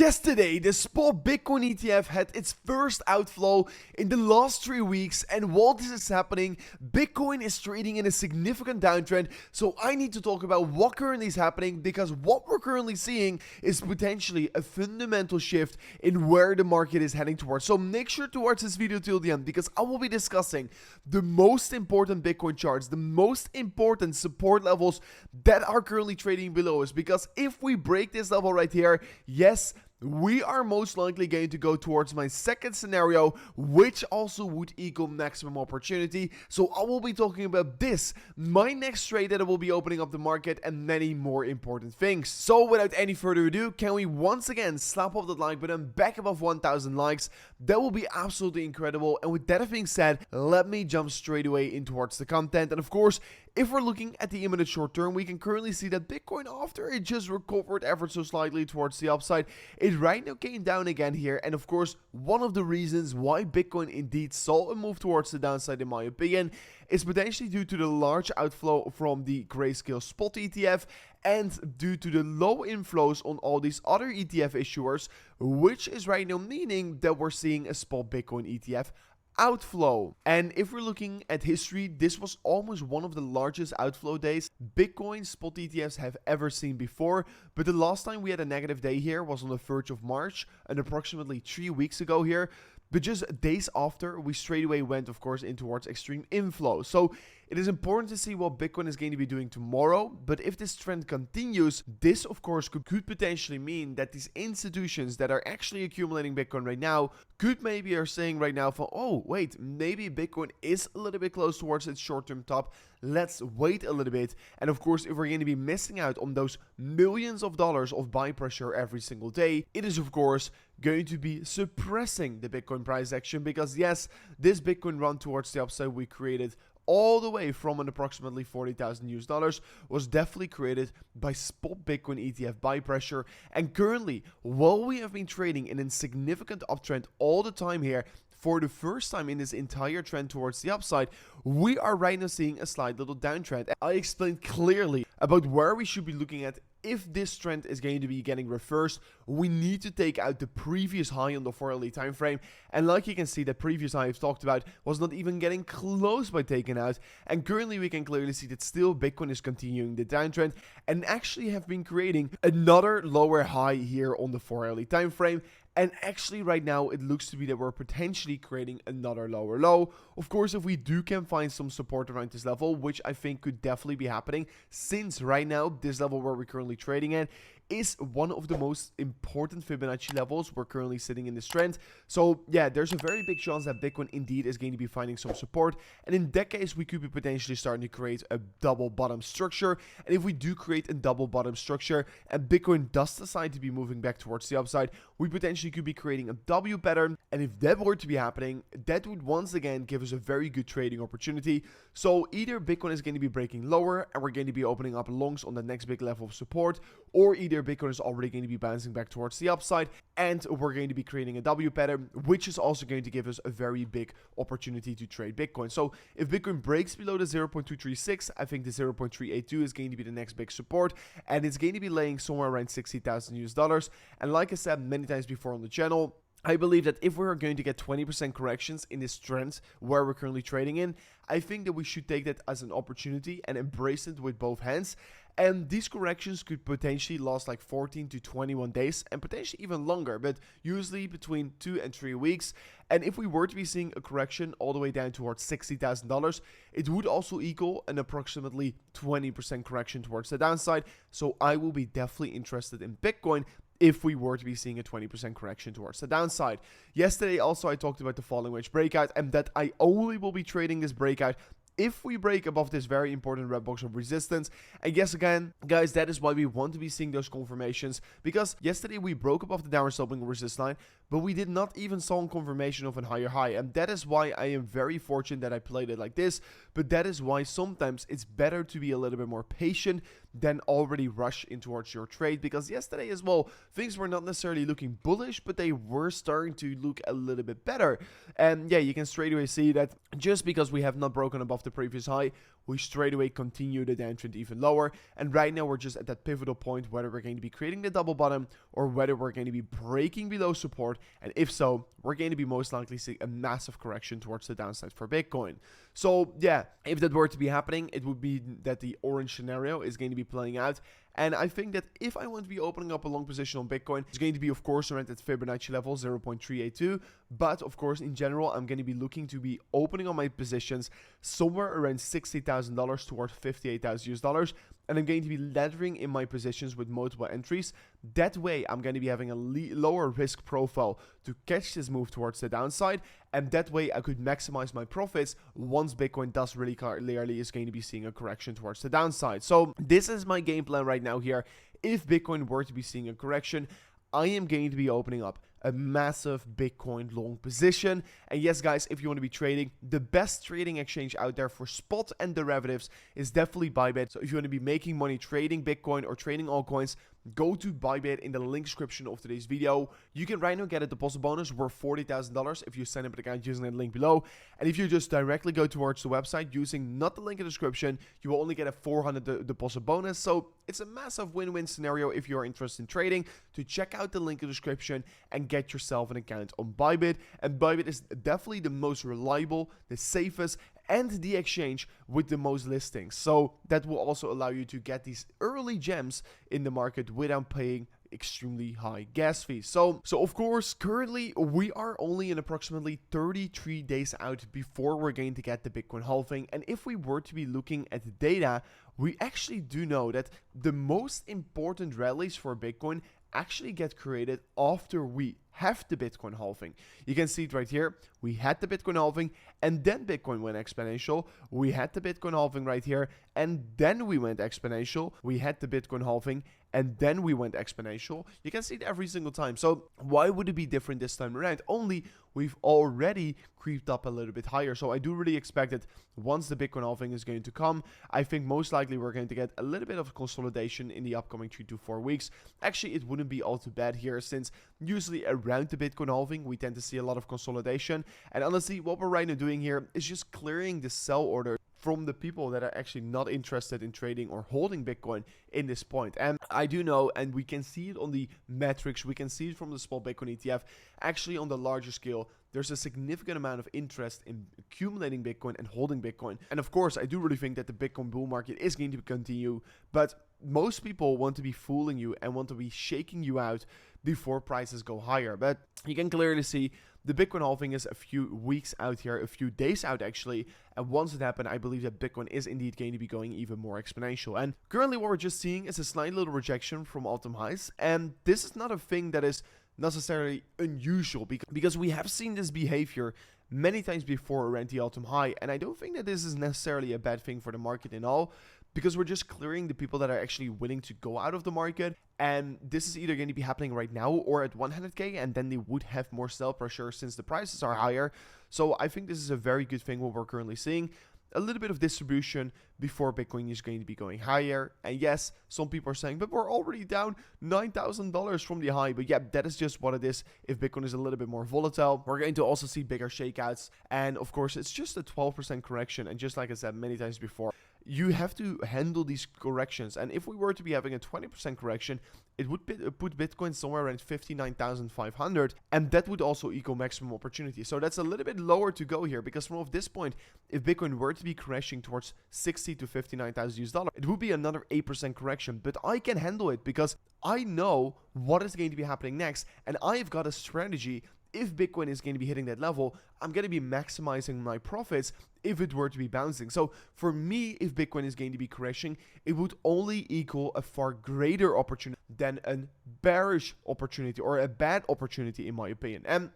Yesterday, the spot Bitcoin ETF had its first outflow in the last 3 weeks, and while this is happening, Bitcoin is trading in a significant downtrend. So I need to talk about what currently is happening, because what we're currently seeing is potentially a fundamental shift in where the market is heading towards. So make sure to watch this video till the end, because I will be discussing the most important Bitcoin charts, the most important support levels that are currently trading below us. Because if we break this level right here, yes, we are most likely going to go towards my second scenario, which also would equal maximum opportunity. So I will be talking about this, my next trade that I will be opening up the market, and many more important things. So without any further ado, can we once again slap off the like button back above 1,000 likes? That will be absolutely incredible. And with that being said, let me jump straight away in towards the content. And of course, if we're looking at the imminent short term, we can currently see that Bitcoin, after it just recovered ever so slightly towards the upside, it right now came down again here. And of course, one of the reasons why Bitcoin indeed saw a move towards the downside, in my opinion, is potentially due to the large outflow from the Grayscale spot ETF and due to the low inflows on all these other ETF issuers, which is right now meaning that we're seeing a spot Bitcoin ETF outflow. And if we're looking at history, this was almost one of the largest outflow days Bitcoin spot ETFs have ever seen before. But the last time we had a negative day here was on the 3rd of March, and approximately 3 weeks ago here. But just days after, we straight away went, of course, in towards extreme inflow. So it is important to see what Bitcoin is going to be doing tomorrow. But if this trend continues, this, of course, could potentially mean that these institutions that are actually accumulating Bitcoin right now could maybe are saying right now, oh, wait, maybe Bitcoin is a little bit close towards its short-term top. Let's wait a little bit. And of course, if we're going to be missing out on those millions of dollars of buy pressure every single day, it is, of course, going to be suppressing the Bitcoin price action, because yes, this Bitcoin run towards the upside we created all the way from an approximately $40,000 was definitely created by spot Bitcoin ETF buy pressure. And currently, while we have been trading in a significant uptrend all the time here, for the first time in this entire trend towards the upside, we are right now seeing a slight little downtrend. I explained clearly about where we should be looking at. If this trend is going to be getting reversed, we need to take out the previous high on the 4-hourly time frame. And like you can see, the previous high I've talked about was not even getting close by taken out. And currently we can clearly see that still Bitcoin is continuing the downtrend and actually have been creating another lower high here on the 4-hourly time frame. And actually right now it looks to be that we're potentially creating another lower low. Of course, if we can find some support around this level, which I think could definitely be happening, since right now this level where we're currently trading at is one of the most important Fibonacci levels we're currently sitting in this trend. So yeah, there's a very big chance that Bitcoin indeed is going to be finding some support. And in that case, we could be potentially starting to create a double bottom structure. And if we do create a double bottom structure and Bitcoin does decide to be moving back towards the upside, we potentially could be creating a W pattern. And if that were to be happening, that would once again give us a very good trading opportunity. So either Bitcoin is going to be breaking lower and we're going to be opening up longs on the next big level of support, or either Bitcoin is already going to be bouncing back towards the upside and we're going to be creating a W pattern, which is also going to give us a very big opportunity to trade Bitcoin. So if Bitcoin breaks below the 0.236, I think the 0.382 is going to be the next big support, and it's going to be laying somewhere around $60,000. And like I said many times before on the channel, I believe that if we're going to get 20% corrections in this trend where we're currently trading in, I think that we should take that as an opportunity and embrace it with both hands. And these corrections could potentially last like 14 to 21 days and potentially even longer, but usually between 2 and 3 weeks. And if we were to be seeing a correction all the way down towards $60,000, it would also equal an approximately 20% correction towards the downside. So I will be definitely interested in Bitcoin if we were to be seeing a 20% correction towards the downside. Yesterday also I talked about the falling wedge breakout, and that I only will be trading this breakout if we break above this very important red box of resistance. And yes, again, guys, that is why we want to be seeing those confirmations, because yesterday we broke above the downward sloping resistance line, but we did not even saw a confirmation of a higher high. And that is why I am very fortunate that I played it like this. But that is why sometimes it's better to be a little bit more patient than already rush in towards your trade, because yesterday as well, things were not necessarily looking bullish, but they were starting to look a little bit better. And yeah, you can straight away see that just because we have not broken above the previous high, we straight away continue the downtrend even lower. And right now we're just at that pivotal point, whether we're going to be creating the double bottom or whether we're going to be breaking below support. And if so, we're going to be most likely seeing a massive correction towards the downside for Bitcoin. So yeah, if that were to be happening, it would be that the orange scenario is going to be playing out. And I think that if I want to be opening up a long position on Bitcoin, it's going to be, of course, around that Fibonacci level 0.382. But of course, in general, I'm going to be looking to be opening on my positions somewhere around $60,000 towards 58,000 US dollars. And I'm going to be laddering in my positions with multiple entries. That way, I'm going to be having a lower risk profile to catch this move towards the downside. And that way, I could maximize my profits once Bitcoin does really clearly is going to be seeing a correction towards the downside. So this is my game plan right now here. If Bitcoin were to be seeing a correction, I am going to be opening up a massive Bitcoin long position. And yes, guys, if you want to be trading, the best trading exchange out there for spot and derivatives is definitely Buybit. So if you want to be making money trading Bitcoin or trading altcoins, go to Buybit in the link description of today's video. You can right now get a deposit bonus worth $40,000 if you sign up an account using that link below. And if you just directly go towards the website using not the link in the description, you will only get a $400 deposit bonus. So it's a massive win-win scenario if you're interested in trading. To check out the link in the description and get yourself an account on Buybit. And Buybit is definitely the most reliable, the safest, and the exchange with the most listings. So that will also allow you to get these early gems in the market without paying extremely high gas fees. So of course, currently we are only in approximately 33 days out before we're going to get the Bitcoin halving. And if we were to be looking at the data, we actually do know that the most important rallies for Bitcoin actually get created after we have the Bitcoin halving. You can see it right here. We had the Bitcoin halving and then Bitcoin went exponential. We had the Bitcoin halving right here and then we went exponential. We had the Bitcoin halving and then we went exponential. You can see it every single time. So why would it be different this time around? Only we've already creeped up a little bit higher. So I do really expect that once the Bitcoin halving is going to come, I think most likely we're going to get a little bit of consolidation in the upcoming 3 to 4 weeks. Actually, it wouldn't be all too bad here, since usually around the Bitcoin halving, we tend to see a lot of consolidation. And honestly, what we're right now doing here is just clearing the sell order from the people that are actually not interested in trading or holding Bitcoin in this point. And I do know, and we can see it on the metrics, we can see it from the spot Bitcoin ETF, actually on the larger scale, there's a significant amount of interest in accumulating Bitcoin and holding Bitcoin. And of course, I do really think that the Bitcoin bull market is going to continue, but most people want to be fooling you and want to be shaking you out before prices go higher. But you can clearly see the Bitcoin halving is a few weeks out here, a few days out actually. And once it happened, I believe that Bitcoin is indeed going to be going even more exponential. And currently what we're just seeing is a slight little rejection from all-time highs. And this is not a thing that is necessarily unusual, because we have seen this behavior many times before around the all-time high. And I don't think that this is necessarily a bad thing for the market in all, because we're just clearing the people that are actually willing to go out of the market. And this is either going to be happening right now or at 100K, and then they would have more sell pressure since the prices are higher. So I think this is a very good thing what we're currently seeing. A little bit of distribution before Bitcoin is going to be going higher. And yes, some people are saying, but we're already down $9,000 from the high. But yeah, that is just what it is. If Bitcoin is a little bit more volatile, we're going to also see bigger shakeouts. And of course, it's just a 12% correction. And just like I said many times before, you have to handle these corrections. And if we were to be having a 20% correction, it would put Bitcoin somewhere around 59,500, and that would also equal maximum opportunity. So that's a little bit lower to go here, because from this point, if Bitcoin were to be crashing towards 60 to 59,000 US dollars, it would be another 8% correction. But I can handle it because I know what is going to be happening next, and I've got a strategy. If Bitcoin is going to be hitting that level, I'm going to be maximizing my profits if it were to be bouncing. So for me, if Bitcoin is going to be crashing, it would only equal a far greater opportunity than a bearish opportunity or a bad opportunity, in my opinion. And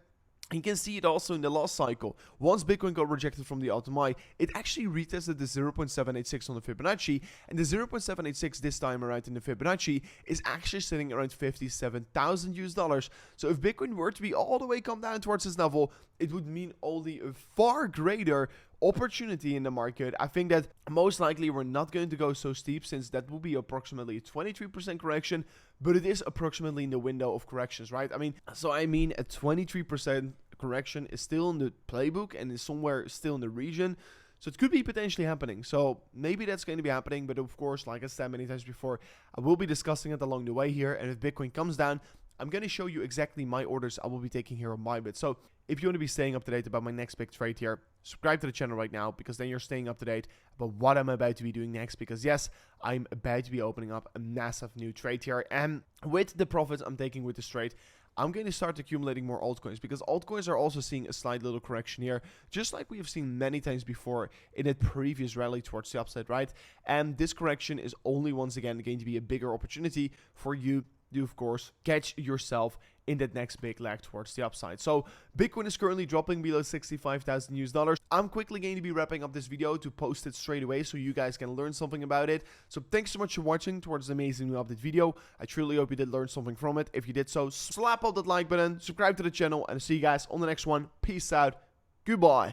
you can see it also in the last cycle. Once Bitcoin got rejected from the all-time high, it actually retested the 0.786 on the Fibonacci, and the 0.786 this time around in the Fibonacci is actually sitting around 57,000 US dollars. So if Bitcoin were to be all the way come down towards this level, it would mean only a far greater opportunity in the market. I think that most likely we're not going to go so steep, since that will be approximately a 23% correction, but it is approximately in the window of corrections, right? I mean a 23% correction is still in the playbook and is somewhere still in the region. So it could be potentially happening. So maybe that's going to be happening. But of course, like I said many times before, I will be discussing it along the way here. And if Bitcoin comes down, I'm going to show you exactly my orders I will be taking here on Buybit. So if you want to be staying up to date about my next big trade here, subscribe to the channel right now, because then you're staying up to date about what I'm about to be doing next. Because yes, I'm about to be opening up a massive new trade here. And with the profits I'm taking with this trade, I'm going to start accumulating more altcoins, because altcoins are also seeing a slight little correction here, just like we have seen many times before in a previous rally towards the upside, right? And this correction is only once again going to be a bigger opportunity for you to, of course, catch yourself in that next big leg towards the upside. So Bitcoin is currently dropping below 65,000 US dollars. I'm quickly going to be wrapping up this video to post it straight away so you guys can learn something about it. So thanks so much for watching towards the amazing new update video. I truly hope you did learn something from it. If you did so, slap up that like button, subscribe to the channel, and I'll see you guys on the next one. Peace out. Goodbye.